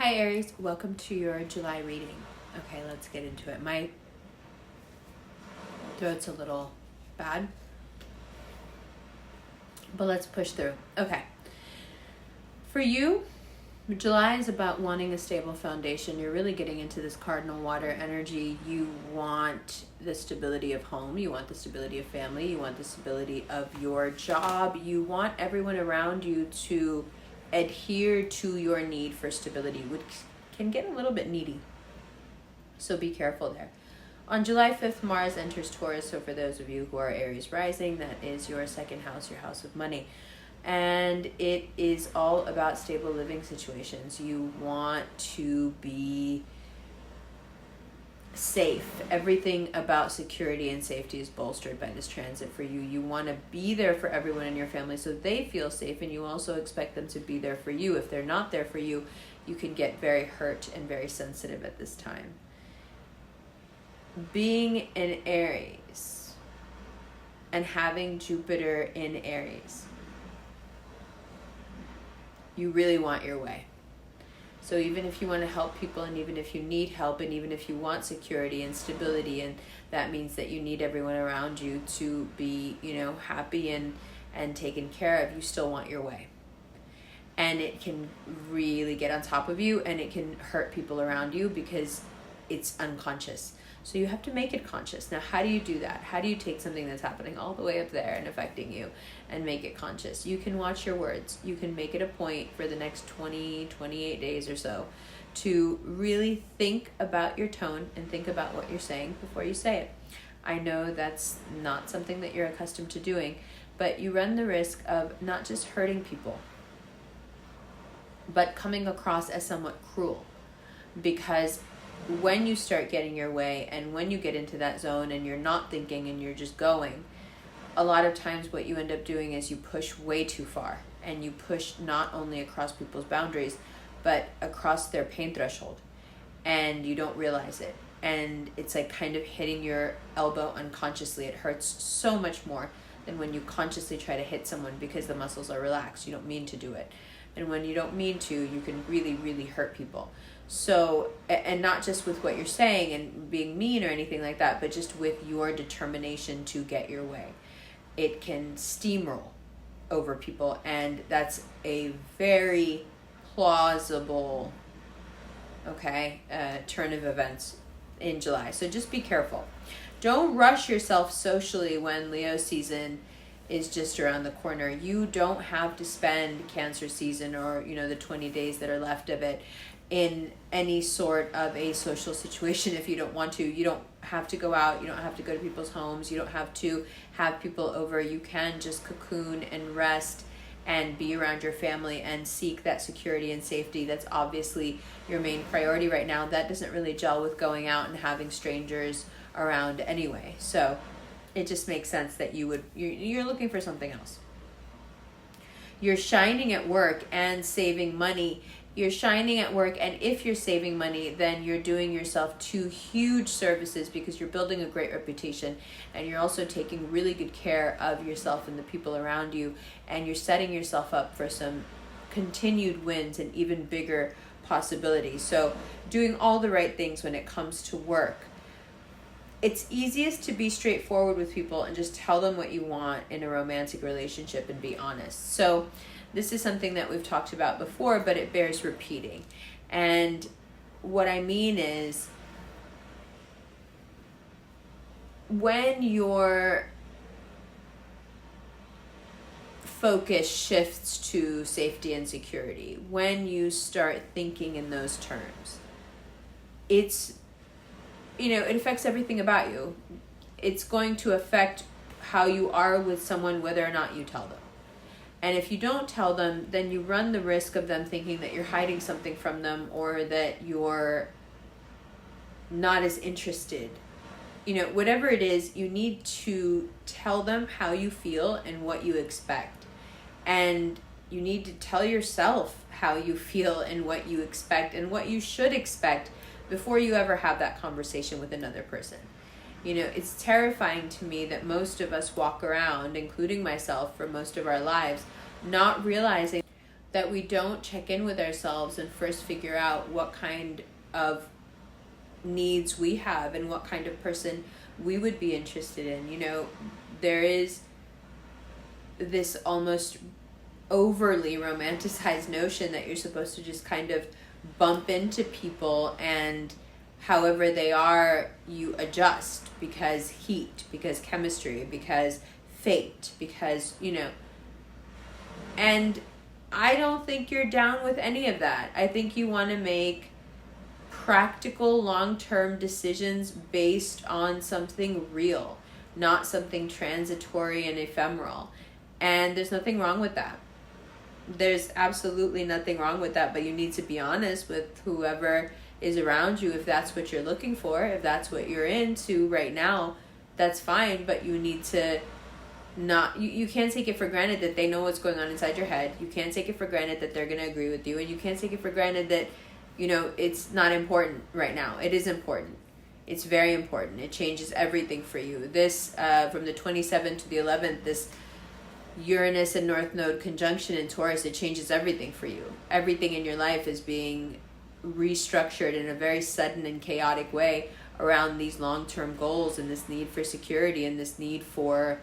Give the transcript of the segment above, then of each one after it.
Hi Aries, welcome to your July reading. Okay, let's get into it. My throat's a little bad, but let's push through. Okay, for you, July is about wanting a stable foundation. You're really getting into this cardinal water energy. You want the stability of home, you want the stability of family, you want the stability of your job, you want everyone around you to adhere to your need for stability, which can get a little bit needy. So be careful there. On July 5th, Mars enters Taurus. So for those of you who are Aries rising, that is your second house, your house of money. And it is all about stable living situations. You want to be safe. Everything about security and safety is bolstered by this transit for you. You want to be there for everyone in your family so they feel safe, and you also expect them to be there for you. If they're not there for you, you can get very hurt and very sensitive at this time. Being in Aries and having Jupiter in Aries, you really want your way. So even if you want to help people, and even if you need help, and even if you want security and stability, and that means that you need everyone around you to be, happy and taken care of, you still want your way. And it can really get on top of you, and it can hurt people around you because it's unconscious. So you have to make it conscious. Now, how do you do that? How do you take something that's happening all the way up there and affecting you and make it conscious? You can watch your words. You can make it a point for the next 28 days or so to really think about your tone and think about what you're saying before you say it. I know that's not something that you're accustomed to doing, but you run the risk of not just hurting people, but coming across as somewhat cruel, because when you start getting your way and when you get into that zone and you're not thinking and you're just going, a lot of times what you end up doing is you push way too far, and you push not only across people's boundaries but across their pain threshold, and you don't realize it, and it's like kind of hitting your elbow unconsciously. It hurts so much more than when you consciously try to hit someone because the muscles are relaxed. You don't mean to do it, and when you don't mean to, you can really hurt people. So, and not just with what you're saying and being mean or anything like that, but just with your determination to get your way. It can steamroll over people, and that's a very plausible, turn of events in July. So just be careful. Don't rush yourself socially when Leo season is just around the corner. You don't have to spend Cancer season or, the 20 days that are left of it in any sort of a social situation if you don't want to. You don't have to go out. You don't have to go to people's homes. You don't have to have people over. You can just cocoon and rest and be around your family and seek that security and safety. That's obviously your main priority right now. That doesn't really gel with going out and having strangers around anyway. So it just makes sense that you're looking for something else. You're shining at work and saving money. You're shining at work, and if you're saving money, then you're doing yourself two huge services, because you're building a great reputation, and you're also taking really good care of yourself and the people around you, and you're setting yourself up for some continued wins and even bigger possibilities. So doing all the right things when it comes to work. It's easiest to be straightforward with people and just tell them what you want in a romantic relationship and be honest. So this is something that we've talked about before, but it bears repeating. And what I mean is, when your focus shifts to safety and security, when you start thinking in those terms, it affects everything about you. It's going to affect how you are with someone, whether or not you tell them. And if you don't tell them, then you run the risk of them thinking that you're hiding something from them, or that you're not as interested. Whatever it is, you need to tell them how you feel and what you expect. And you need to tell yourself how you feel and what you expect and what you should expect before you ever have that conversation with another person. It's terrifying to me that most of us walk around, including myself, for most of our lives, not realizing that we don't check in with ourselves and first figure out what kind of needs we have and what kind of person we would be interested in. You know, there is this almost overly romanticized notion that you're supposed to just kind of bump into people and however they are, you adjust because heat, because chemistry, because fate, because, you know. And I don't think you're down with any of that. I think you want to make practical, long-term decisions based on something real, not something transitory and ephemeral. And there's nothing wrong with that. There's absolutely nothing wrong with that, but you need to be honest with whoever is around you. If that's what you're looking for, if that's what you're into right now, that's fine, but you need to not, you can't take it for granted that they know what's going on inside your head. You can't take it for granted that they're going to agree with you, and you can't take it for granted that, you know, it's not important right now. It is important. It's very important. It changes everything for you. This, from the 27th to the 11th, this Uranus and North Node conjunction in Taurus, it changes everything for you. Everything in your life is being restructured in a very sudden and chaotic way around these long-term goals and this need for security and this need for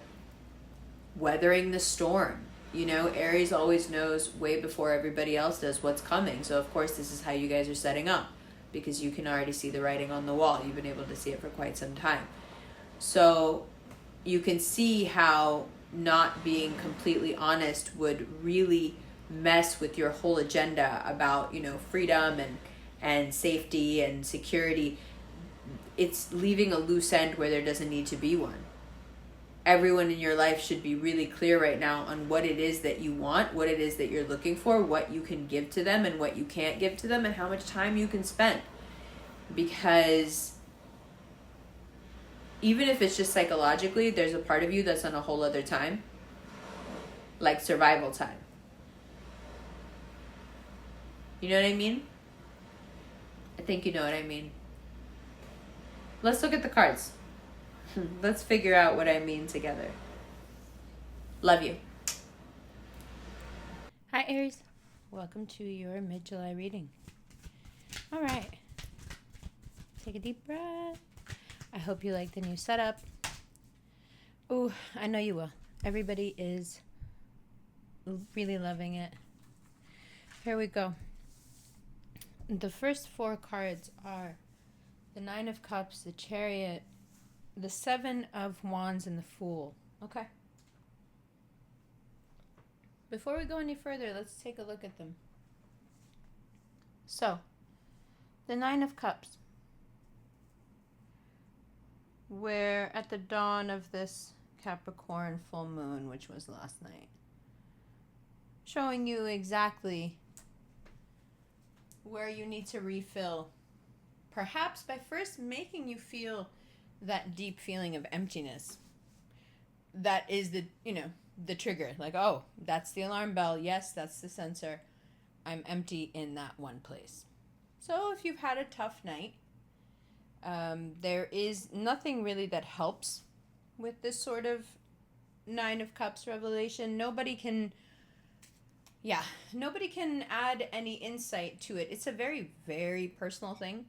weathering the storm. You know, Aries always knows way before everybody else does what's coming. So of course this is how you guys are setting up, because you can already see the writing on the wall. You've been able to see it for quite some time. So you can see how not being completely honest would really mess with your whole agenda about, you know, freedom and safety and security. It's leaving a loose end where there doesn't need to be one. Everyone in your life should be really clear right now on what it is that you want, what it is that you're looking for, what you can give to them and what you can't give to them, and how much time you can spend. Because even if it's just psychologically, there's a part of you that's on a whole other time, like survival time. You know what I mean? I think you know what I mean. Let's look at the cards. Let's figure out what I mean together. Love you. Hi, Aries. Welcome to your mid-July reading. All right. Take a deep breath. I hope you like the new setup. Oh, I know you will. Everybody is really loving it. Here we go. The first four cards are the Nine of Cups, the Chariot, the Seven of Wands, and the Fool. Okay. Before we go any further, let's take a look at them. So, the Nine of Cups. We're at the dawn of this Capricorn full moon, which was last night, showing you exactly where you need to refill, perhaps by first making you feel that deep feeling of emptiness. That is the, you know, the trigger. Like, oh, that's the alarm bell. Yes, that's the sensor. I'm empty in that one place. So if you've had a tough night, there is nothing really that helps with this sort of Nine of Cups revelation. Nobody can add any insight to it. It's a very, very personal thing.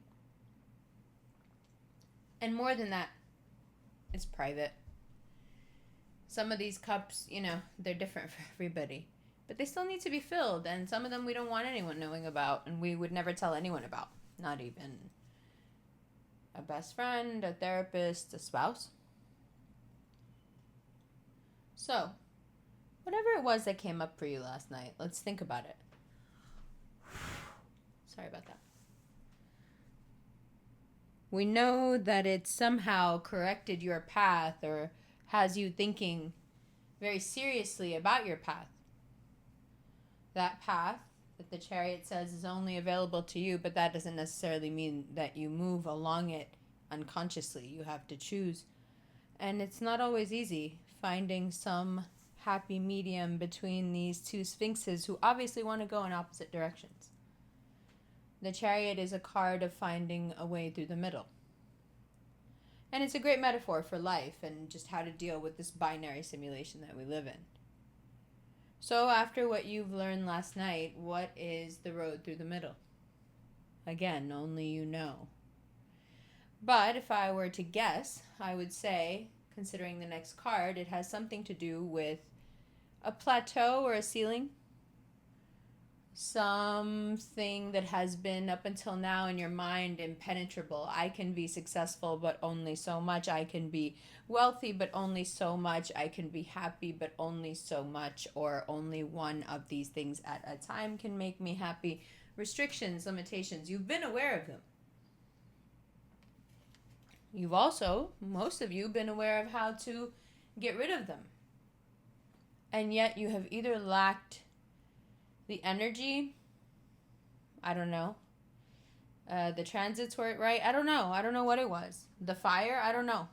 And more than that, it's private. Some of these cups, you know, they're different for everybody. But they still need to be filled. And some of them we don't want anyone knowing about. And we would never tell anyone about. Not even a best friend, a therapist, a spouse. So, whatever it was that came up for you last night, let's think about it. Sorry about that. We know that it somehow corrected your path or has you thinking very seriously about your path. That path that the Chariot says is only available to you, but that doesn't necessarily mean that you move along it unconsciously. You have to choose. And it's not always easy finding some happy medium between these two sphinxes who obviously want to go in opposite directions. The Chariot is a card of finding a way through the middle. And it's a great metaphor for life and just how to deal with this binary simulation that we live in. So after what you've learned last night, what is the road through the middle? Again, only you know. But if I were to guess, I would say, considering the next card, it has something to do with a plateau or a ceiling. Something that has been up until now in your mind impenetrable. I can be successful, but only so much. I can be wealthy, but only so much. I can be happy, but only so much. Or only one of these things at a time can make me happy. Restrictions, limitations. You've been aware of them. You've also, most of you, been aware of how to get rid of them. And yet you have either lacked the energy, I don't know. The transits weren't right. I don't know what it was. The fire, I don't know.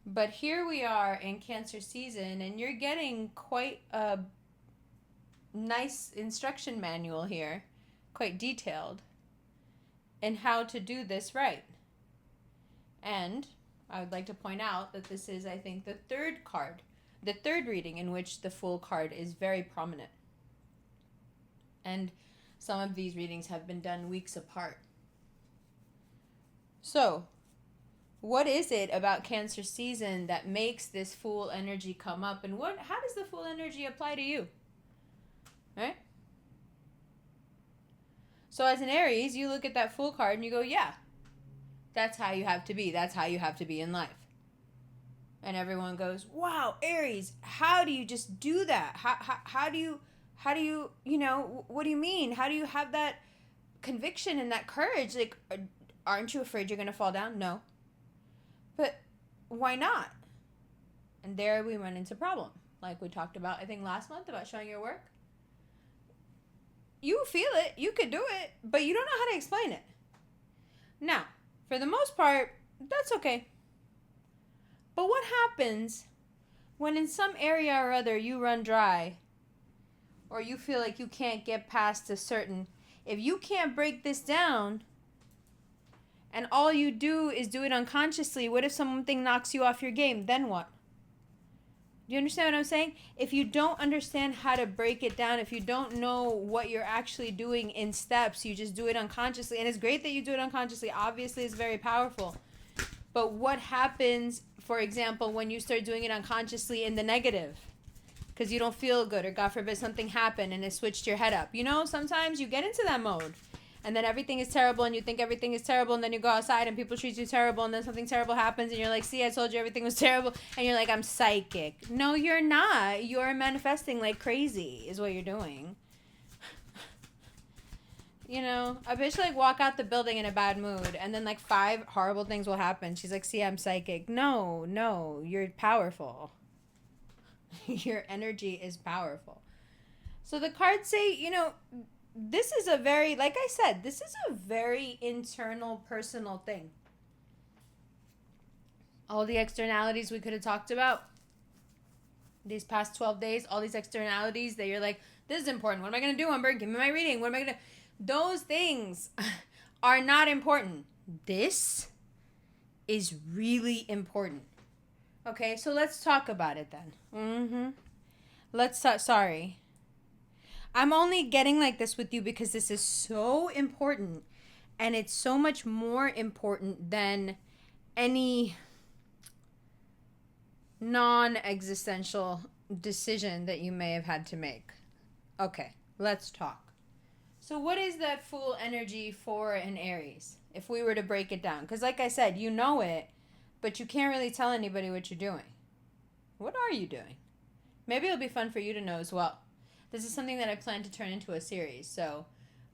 But here we are in Cancer season, and you're getting quite a nice instruction manual here, quite detailed, in how to do this right. And I would like to point out that this is, I think, the third card, the third reading in which the Fool card is very prominent. And some of these readings have been done weeks apart. So, what is it about Cancer season that makes this Fool energy come up? And how does the Fool energy apply to you? Right? So as an Aries, you look at that Fool card and you go, yeah, that's how you have to be. That's how you have to be in life. And everyone goes, wow, Aries, how do you just do that? How do you, what do you mean? How do you have that conviction and that courage? Like, aren't you afraid you're going to fall down? No. But why not? And there we run into a problem. Like we talked about, I think last month, about showing your work. You feel it. You could do it. But you don't know how to explain it. Now, for the most part, that's okay. But what happens when in some area or other you run dry, or you feel like you can't get past a certain... If you can't break this down, and all you do is do it unconsciously, what if something knocks you off your game? Then what? Do you understand what I'm saying? If you don't understand how to break it down, if you don't know what you're actually doing in steps, you just do it unconsciously. And it's great that you do it unconsciously. Obviously, it's very powerful. But what happens, for example, when you start doing it unconsciously in the negative? Because you don't feel good, or God forbid something happened and it switched your head up. You know, sometimes you get into that mode. And then everything is terrible, and you think everything is terrible, and then you go outside and people treat you terrible, and then something terrible happens, and you're like, see, I told you everything was terrible, and you're like, I'm psychic. No, you're not. You're manifesting like crazy is what you're doing. You know, a bitch like walk out the building in a bad mood, and then like 5 horrible things will happen. She's like, see, I'm psychic. No, you're powerful. Your energy is powerful. So the cards say, you know, this is a very, like I said, this is a very internal, personal thing. All the externalities we could have talked about these past 12 days, all these externalities that you're like, this is important. What am I going to do, Umber? Give me my reading. What am I going to... Those things are not important. This is really important. Okay, so let's talk about it then. Let's talk... Sorry. I'm only getting like this with you because this is so important, and it's so much more important than any non-existential decision that you may have had to make. Okay, let's talk. So what is that Fool energy for an Aries, if we were to break it down? Because like I said, you know it, but you can't really tell anybody what you're doing. What are you doing? Maybe it'll be fun for you to know as well. This is something that I plan to turn into a series, so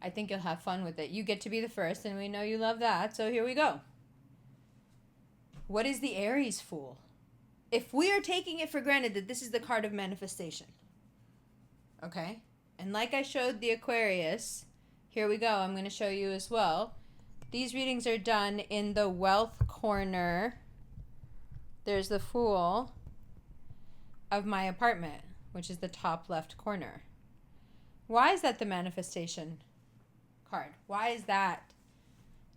I think you'll have fun with it. You get to be the first, and we know you love that, so here we go. What is the Aries Fool? If we are taking it for granted that this is the card of manifestation, okay? And like I showed the Aquarius, here we go. I'm going to show you as well. These readings are done in the wealth corner. There's the Fool of my apartment, which is the top left corner. Why is that the manifestation card? Why is that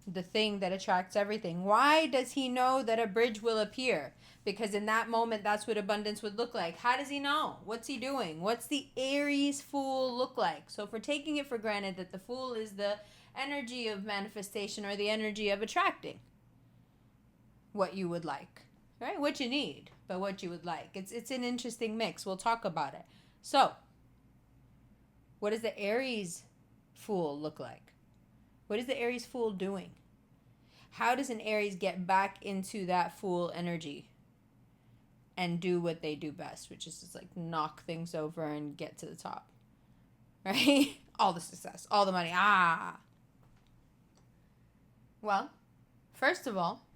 the thing that attracts everything. Why does he know that a bridge will appear? Because in that moment, that's what abundance would look like. How does he know? What's he doing? What's the Aries Fool look like? So if we're taking it for granted that the Fool is the energy of manifestation or the energy of attracting what you would like, right? What you need, but what you would like. It's an interesting mix. We'll talk about it. So, what does the Aries Fool look like? What is the Aries Fool doing? How does an Aries get back into that Fool energy and do what they do best, which is just like knock things over and get to the top, right? All the success, all the money. Well, first of all,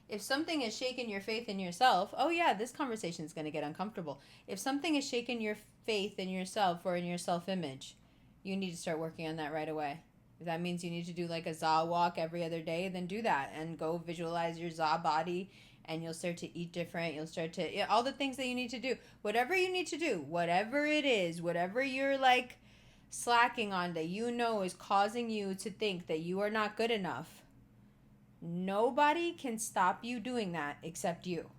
if something has shaken your faith in yourself, oh yeah, this conversation is going to get uncomfortable. If something has shaken your faith in yourself or in your self-image, you need to start working on that right away. If that means you need to do like a za walk every other day, then do that and go visualize your za body, and you'll start to eat different. You'll start to, all the things that you need to do. Whatever you need to do, whatever it is, whatever you're like slacking on that you know is causing you to think that you are not good enough, nobody can stop you doing that except you.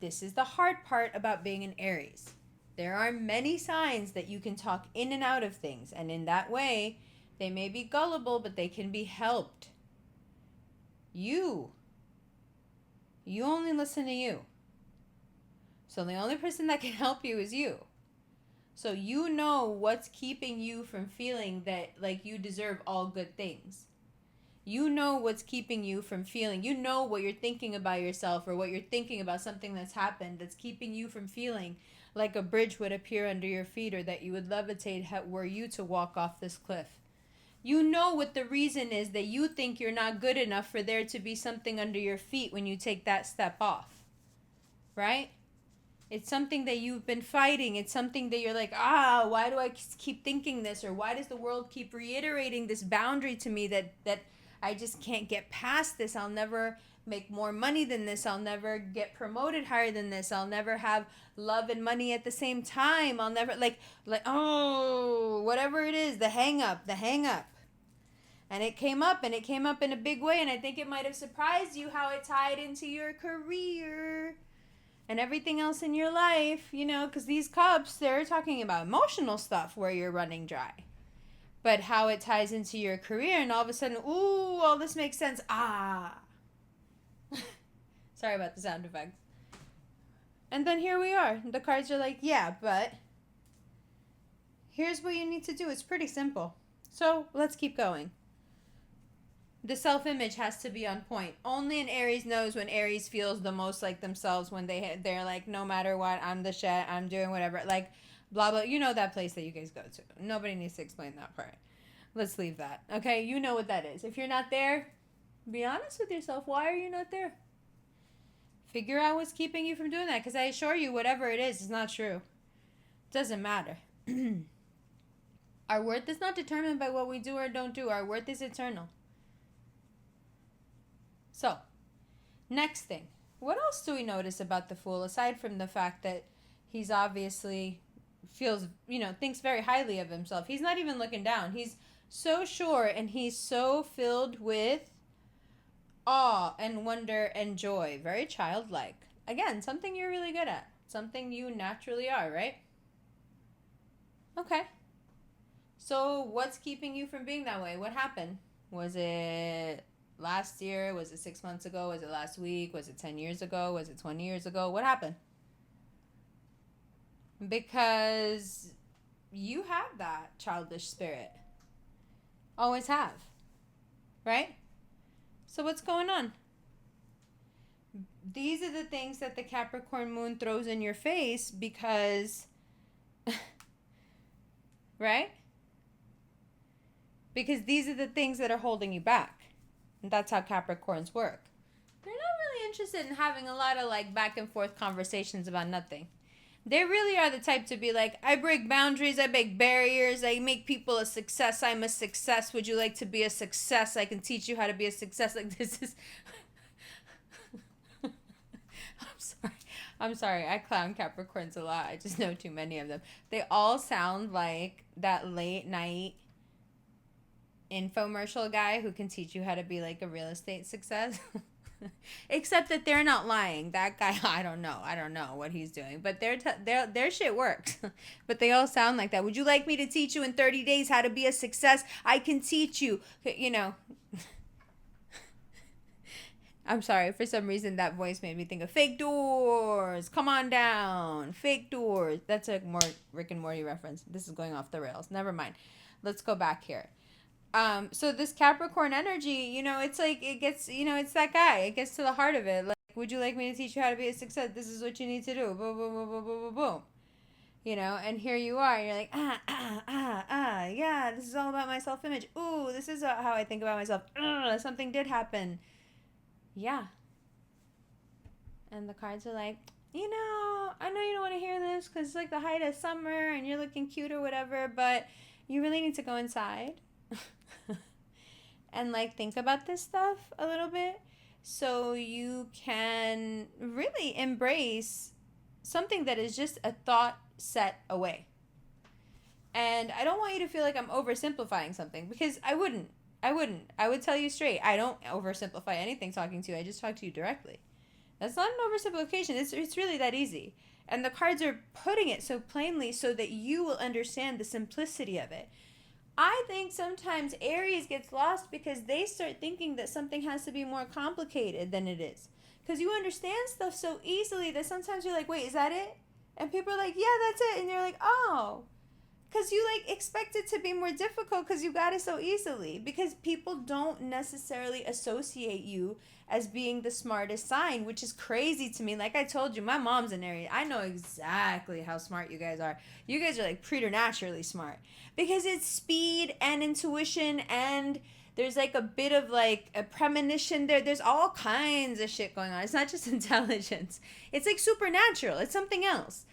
This is the hard part about being an Aries. There are many signs that you can talk in and out of things, and in that way, they may be gullible, but they can be helped. You only listen to you. So the only person that can help you is you. So you know what's keeping you from feeling that like you deserve all good things. You know what's keeping you from feeling, you know what you're thinking about yourself or what you're thinking about something that's happened that's keeping you from feeling like a bridge would appear under your feet or that you would levitate were you to walk off this cliff. You know what the reason is that you think you're not good enough for there to be something under your feet when you take that step off. Right? It's something that you've been fighting. It's something that you're like, why do I keep thinking this? Or why does the world keep reiterating this boundary to me that I just can't get past this? I'll never make more money than this. I'll never get promoted higher than this. I'll never have love and money at the same time. I'll never, whatever it is, the hang up. And it came up in a big way. And I think it might have surprised you how it tied into your career and everything else in your life, because these cups, they're talking about emotional stuff where you're running dry. But how it ties into your career, and all of a sudden, all this makes sense. Sorry about the sound effects. And then here we are. The cards are like, yeah, but here's what you need to do. It's pretty simple. So let's keep going. The self-image has to be on point. Only an Aries knows when Aries feels the most like themselves, when they're like, no matter what, I'm the shit, I'm doing whatever. Like, blah, blah. You know that place that you guys go to. Nobody needs to explain that part. Let's leave that. Okay? You know what that is. If you're not there, be honest with yourself. Why are you not there? Figure out what's keeping you from doing that. Because I assure you, whatever it is not true. It doesn't matter. Our worth is not determined by what we do or don't do. Our worth is eternal. So, next thing. What else do we notice about the Fool, aside from the fact that he's obviously thinks very highly of himself? He's not even looking down. He's so sure, and he's so filled with awe and wonder and joy. Very childlike. Again, something you're really good at. Something you naturally are, right? Okay. So what's keeping you from being that way? What happened? Was it last year? Was it 6 months ago? Was it last week? Was it 10 years ago? Was it 20 years ago? What happened? Because you have that childish spirit. Always have. Right? So what's going on? These are the things that the Capricorn moon throws in your face because, right? Because these are the things that are holding you back. And that's how Capricorns work. They're not really interested in having a lot of like back and forth conversations about nothing. They really are the type to be like, I break boundaries, I break barriers, I make people a success, I'm a success. Would you like to be a success? I can teach you how to be a success. Like, this is... I'm sorry, I clown Capricorns a lot. I just know too many of them. They all sound like that late night infomercial guy who can teach you how to be like a real estate success. Except that they're not lying. That guy, I don't know what he's doing, but their shit works. But they all sound like that. Would you like me to teach you in 30 days how to be a success? I can teach you. You know. I'm sorry, for some reason that voice made me think of fake doors. Come on down. Fake doors. That's a more Rick and Morty reference. This is going off the rails. Never mind. Let's go back here. So this Capricorn energy, you know, it's like, it gets, you know, it's that guy. It gets to the heart of it. Like, would you like me to teach you how to be a success? This is what you need to do. Boom, boom, boom, boom, boom, boom, boom. You know, and here you are. You're like, yeah, this is all about my self-image. Ooh, this is how I think about myself. Something did happen. Yeah. And the cards are like, you know, I know you don't want to hear this because it's like the height of summer and you're looking cute or whatever, but you really need to go inside and like think about this stuff a little bit so you can really embrace something that is just a thought set away. And I don't want you to feel like I'm oversimplifying something, because I wouldn't. I would tell you straight, I don't oversimplify anything talking to you. I just talk to you directly. That's not an oversimplification. It's really that easy. And the cards are putting it so plainly so that you will understand the simplicity of it. I think sometimes Aries gets lost because they start thinking that something has to be more complicated than it is. Because you understand stuff so easily that sometimes you're like, wait, is that it? And people are like, yeah, that's it. And you're like, oh. Because you like expect it to be more difficult because you got it so easily. Because people don't necessarily associate you as being the smartest sign, which is crazy to me. Like I told you, my mom's an Aries. I know exactly how smart you guys are. You guys are like preternaturally smart. Because it's speed and intuition, and there's like a bit of like a premonition there. There's all kinds of shit going on. It's not just intelligence. It's like supernatural. It's something else.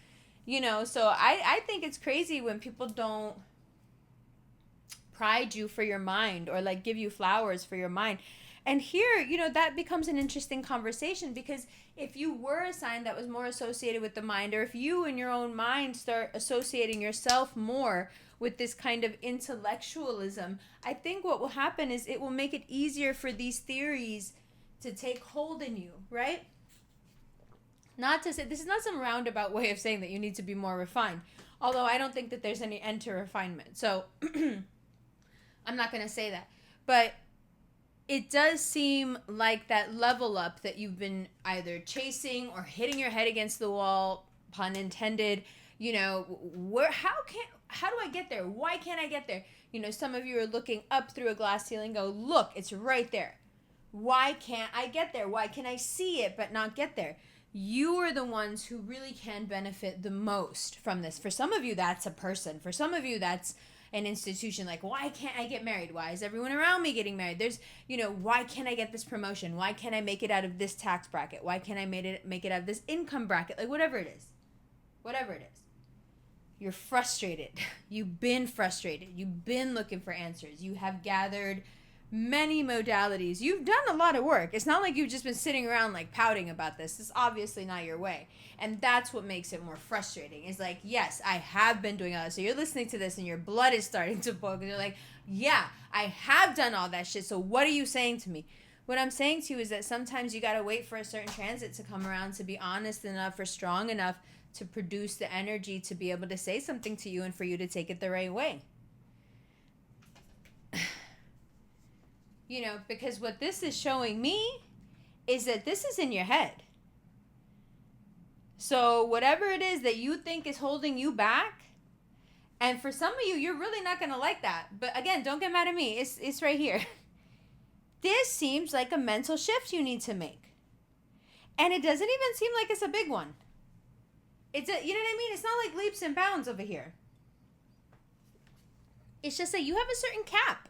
You know, so I think it's crazy when people don't pride you for your mind or like give you flowers for your mind. And here, you know, that becomes an interesting conversation, because if you were a sign that was more associated with the mind, or if you in your own mind start associating yourself more with this kind of intellectualism, I think what will happen is it will make it easier for these theories to take hold in you, right? Not to say, this is not some roundabout way of saying that you need to be more refined. Although I don't think that there's any end to refinement. So I'm not going to say that. But it does seem like that level up that you've been either chasing or hitting your head against the wall, pun intended, you know, how do I get there? Why can't I get there? You know, some of you are looking up through a glass ceiling, go, look, it's right there. Why can't I get there? Why can I see it but not get there? You are the ones who really can benefit the most from this. For some of you, that's a person. For some of you, that's an institution. Like, why can't I get married? Why is everyone around me getting married? There's, you know, why can't I get this promotion? Why can't I make it out of this tax bracket? Why can't I make it out of this income bracket? Like, whatever it is. Whatever it is. You're frustrated. You've been frustrated. You've been looking for answers. You have gathered many modalities. You've done a lot of work. It's not like you've just been sitting around like pouting about this. This is obviously not your way. And that's what makes it more frustrating. Is like, yes, I have been doing all this. So you're listening to this and your blood is starting to boil. You're like, yeah, I have done all that shit. So what are you saying to me? What I'm saying to you is that sometimes you got to wait for a certain transit to come around to be honest enough or strong enough to produce the energy to be able to say something to you and for you to take it the right way. You know, because what this is showing me is that this is in your head. So whatever it is that you think is holding you back, and for some of you, you're really not going to like that. But again, don't get mad at me. It's right here. This seems like a mental shift you need to make. And it doesn't even seem like it's a big one. You know what I mean? It's not like leaps and bounds over here. It's just that you have a certain cap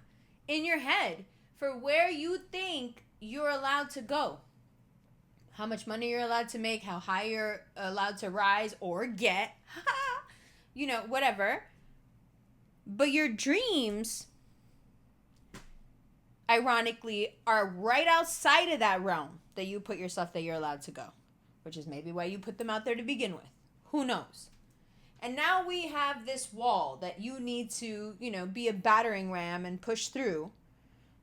in your head for where you think you're allowed to go. How much money you're allowed to make, how high you're allowed to rise or get, you know, whatever. But your dreams, ironically, are right outside of that realm that you put yourself that you're allowed to go, which is maybe why you put them out there to begin with. Who knows? And now we have this wall that you need to, be a battering ram and push through.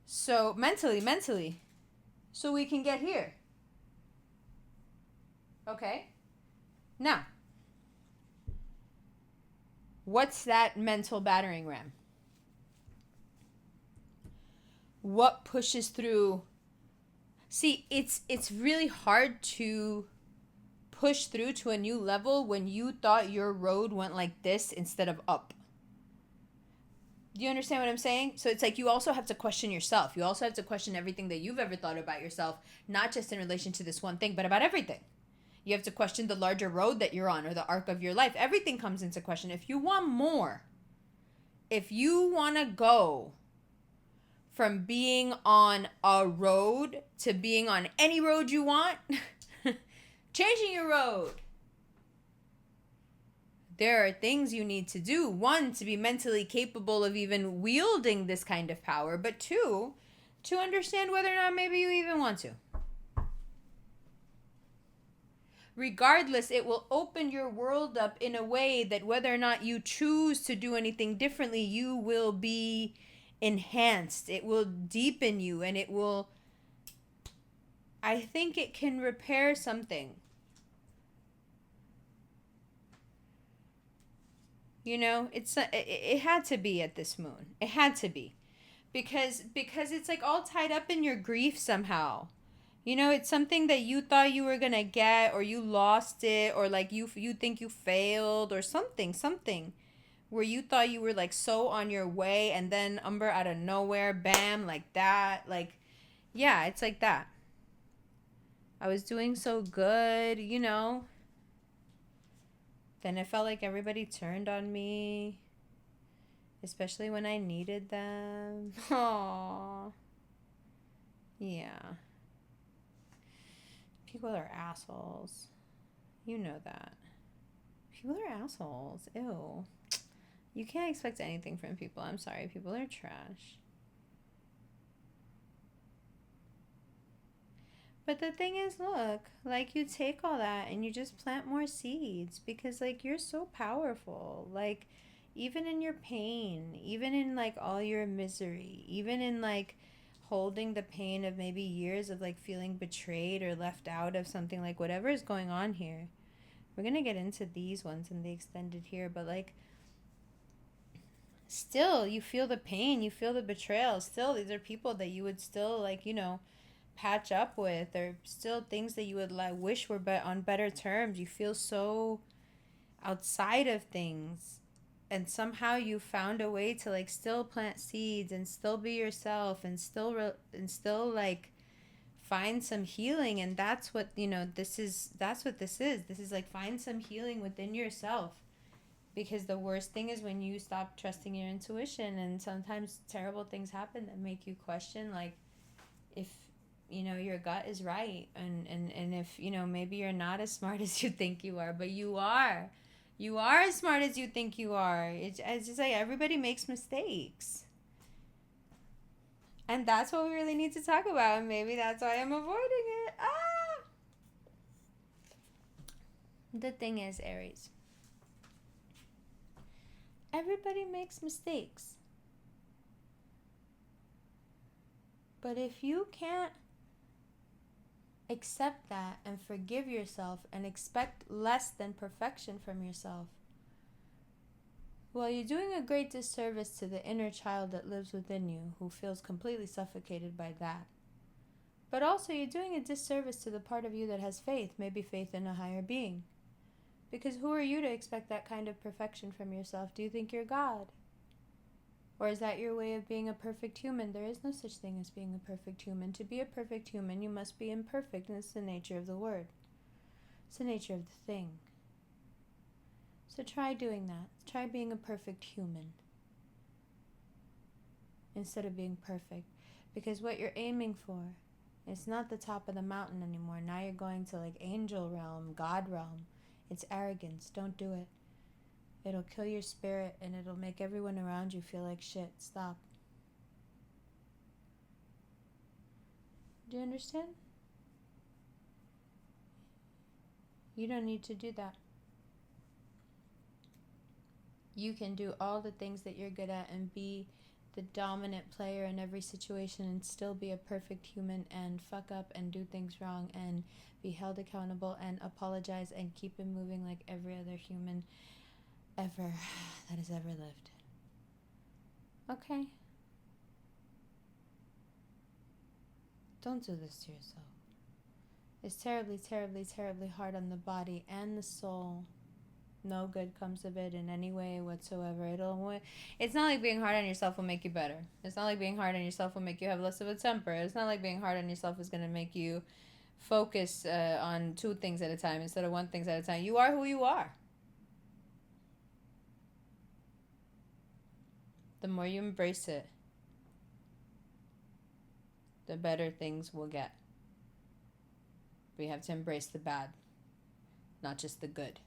So mentally, so we can get here. Okay? Now, what's that mental battering ram? What pushes through? See, it's really hard to push through to a new level when you thought your road went like this instead of up. Do you understand what I'm saying? So it's like you also have to question yourself. You also have to question everything that you've ever thought about yourself, not just in relation to this one thing, but about everything. You have to question the larger road that you're on or the arc of your life. Everything comes into question. If you want more, if you want to go from being on a road to being on any road you want, changing your road. There are things you need to do. One, to be mentally capable of even wielding this kind of power. But two, to understand whether or not maybe you even want to. Regardless, it will open your world up in a way that whether or not you choose to do anything differently, you will be enhanced. It will deepen you, and it will... I think it can repair something. It had to be at this moon. It had to be. Because it's like all tied up in your grief somehow. It's something that you thought you were going to get, or you lost it, or like you think you failed, or something where you thought you were like so on your way, and then Umber out of nowhere, bam, like that. Like, yeah, it's like that. I was doing so good, Then it felt like everybody turned on me, especially when I needed them. Aww. Yeah. People are assholes. You know that. People are assholes. Ew. You can't expect anything from people. I'm sorry. People are trash. But the thing is, look, like, you take all that and you just plant more seeds because, like, you're so powerful. Like, even in your pain, even in, like, all your misery, even in, like, holding the pain of maybe years of, like, feeling betrayed or left out of something, like, whatever is going on here. We're going to get into these ones in the extended here, but, like, still, you feel the pain, you feel the betrayal. Still, these are people that you would still, like, patch up with, or still things that you would like wish were on better terms. You feel so outside of things, and somehow you found a way to like still plant seeds and still be yourself and still like find some healing. And that's what this is. That's what this is like, find some healing within yourself, because the worst thing is when you stop trusting your intuition, and sometimes terrible things happen that make you question, like, if your gut is right, and if maybe you're not as smart as you think you are, but you are as smart as you think you are. It's just like everybody makes mistakes, and that's what we really need to talk about, and maybe that's why I'm avoiding it. The thing is, Aries, everybody makes mistakes, but if you can't accept that and forgive yourself and expect less than perfection from yourself, well, you're doing a great disservice to the inner child that lives within you, who feels completely suffocated by that. But also, you're doing a disservice to the part of you that has faith, maybe faith in a higher being. Because who are you to expect that kind of perfection from yourself? Do you think you're God? Or is that your way of being a perfect human? There is no such thing as being a perfect human. To be a perfect human, you must be imperfect, and it's the nature of the word. It's the nature of the thing. So try doing that. Try being a perfect human instead of being perfect. Because what you're aiming for, it's not the top of the mountain anymore. Now you're going to like angel realm, God realm. It's arrogance. Don't do it. It'll kill your spirit, and it'll make everyone around you feel like shit. Stop. Do you understand? You don't need to do that. You can do all the things that you're good at and be the dominant player in every situation and still be a perfect human and fuck up and do things wrong and be held accountable and apologize and keep it moving like every other human ever that has ever lived. Okay? Don't do this to yourself. It's terribly, terribly, terribly hard on the body and the soul. No good comes of it in any way whatsoever. It's not like being hard on yourself will make you better. It's not like being hard on yourself will make you have less of a temper. It's not like being hard on yourself is going to make you focus on 2 things at a time instead of 1 thing at a time. You are who you are. The more you embrace it, the better things will get. We have to embrace the bad, not just the good.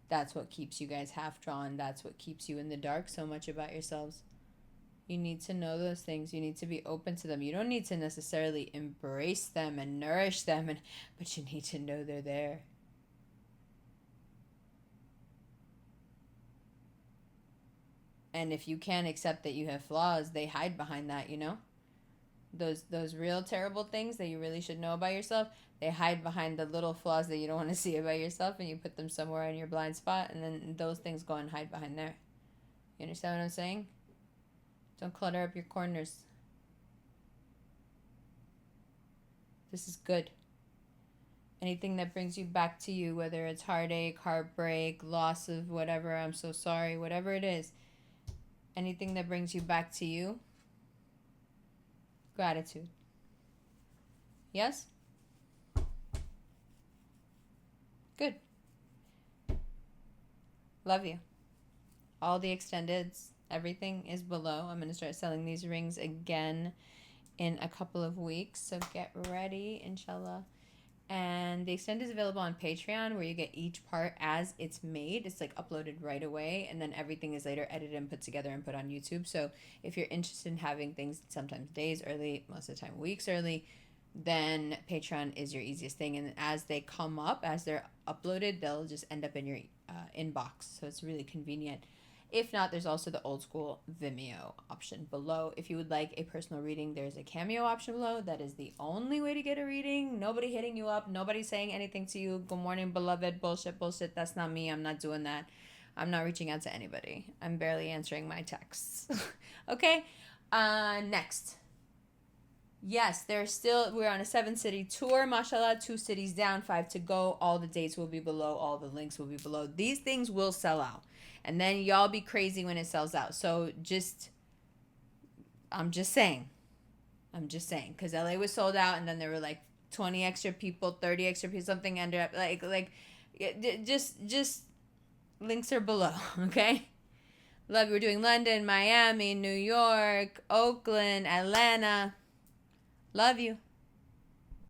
That's what keeps you guys half drawn. That's what keeps you in the dark so much about yourselves. You need to know those things. You need to be open to them. You don't need to necessarily embrace them and nourish them, but you need to know they're there. And if you can't accept that you have flaws, they hide behind that, you know? Those real terrible things that you really should know about yourself, they hide behind the little flaws that you don't want to see about yourself, and you put them somewhere in your blind spot, and then those things go and hide behind there. You understand what I'm saying? Don't clutter up your corners. This is good. Anything that brings you back to you, whether it's heartache, heartbreak, loss of whatever, I'm so sorry, whatever it is, anything that brings you back to you, gratitude. Yes? Good. Love you. All the extendeds, everything is below. I'm going to start selling these rings again in a couple of weeks, so get ready, inshallah. And the extended is available on Patreon, where you get each part as it's made. It's like uploaded right away, and then everything is later edited and put together and put on YouTube. So if you're interested in having things sometimes days early, most of the time weeks early, then Patreon is your easiest thing. And as they come up, as they're uploaded, they'll just end up in your inbox. So it's really convenient. If not, there's also the old school Vimeo option below. If you would like a personal reading, there's a Cameo option below. That is the only way to get a reading. Nobody hitting you up. Nobody saying anything to you. Good morning, beloved. Bullshit. That's not me. I'm not doing that. I'm not reaching out to anybody. I'm barely answering my texts. Okay? Next. Yes, we're on a 7-city tour, mashallah, 2 cities down, 5 to go. All the dates will be below. All the links will be below. These things will sell out. And then y'all be crazy when it sells out. So I'm just saying. Because LA was sold out, and then there were like 20 extra people, 30 extra people, something ended up just links are below, okay? Love, we're doing London, Miami, New York, Oakland, Atlanta. Love you.